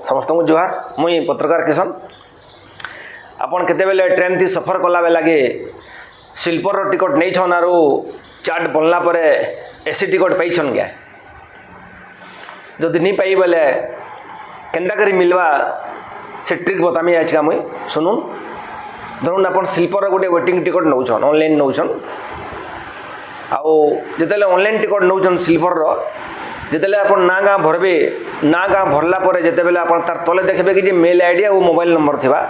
समस्त को जुहार मुई पत्रकार किशन आपन केते बेले ट्रेन थी सफर कला बेला लगे स्लीपर टिकट नहीं छन आरो चार्ट बनला परे एसी टिकट पाई छन क्या जदि नहीं पाई बेले केंदा करी मिलवा से ट्रिक बतामी आज का मुई सुनुन धरुन अपन स्लीपर गोटे वेटिंग टिकट नौछन ऑनलाइन नौछन आउ जितेले ऑनलाइन टिकट नौछन स्लीपर रो जितेले अपन ना गाँ भरबे ना गाँ भरला परे जिते बेले अपन तार तले देखबे कि जे मेल आईडी और मोबाइल नंबर थिबा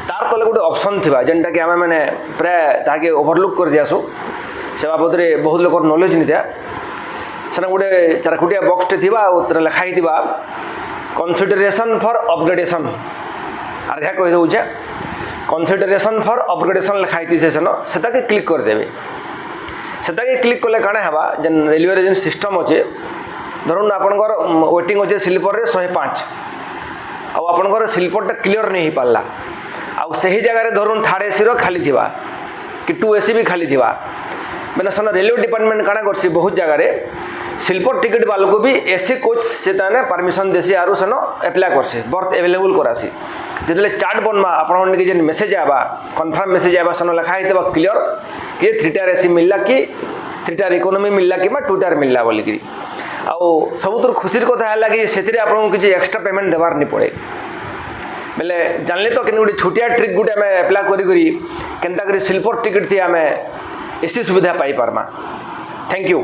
तार तले गोटे ऑप्शन थिबा जेनटा कि आमे माने प्राय ताके ओवरलुक कर दियासु से बाबद रे बहुत लोकर नॉलेज नि था सेना गोटे चारखुटिया बॉक्स टे थिबा उतर लिखा ही थिबा कंसीडरेशन फॉर अपग्रेडेशन आर या कहि दउछे कंसीडरेशन फॉर अपग्रेडेशन लिखा ही से सेता के क्लिक कर देबे सेता के क्लिक कले काणे हबा जेन रेलवे रे जेन सिस्टम अछि धरुन आपनकर वेटिंग अच्छे स्लीपर रे 105 आउ आपनकर स्लीपर टा क्लियर नहीं हो पाला आउ सही जगह रे धरुन थर्ड एसी रो खाली थिबा कि 2 एसी भी खाली थिबा मैंने सन रेलवे डिपार्टमेंट काଣା करसी बहुत जगह रे स्लीपर टिकट वालों को भी एसी कोच से ताने परमिशन देसी आरो सनो अप्लाई करसी बर्थ अवेलेबल करासी जेतले चार्ट बनवा आपन के जेन मेसेज आबा कंफर्म मेसेज आबा सनो लिखा हितबा क्लियर कि 3 टायर एसी मिलला कि 3 टायर इकोनॉमी मिलला कि 2 टायर मिलला बोली कि आउ सबुतर खुशीर कथा है कि से आपको किसी एक्स्ट्रा पेमेंट देवार नहीं पड़े बेले जानले तो कि गोटे छोटिया ट्रिक गोटे आम एप्लाय करी केनता करी स्लीपर टिकट थी आम एसी सुविधा पाई पारमा थैंक यू।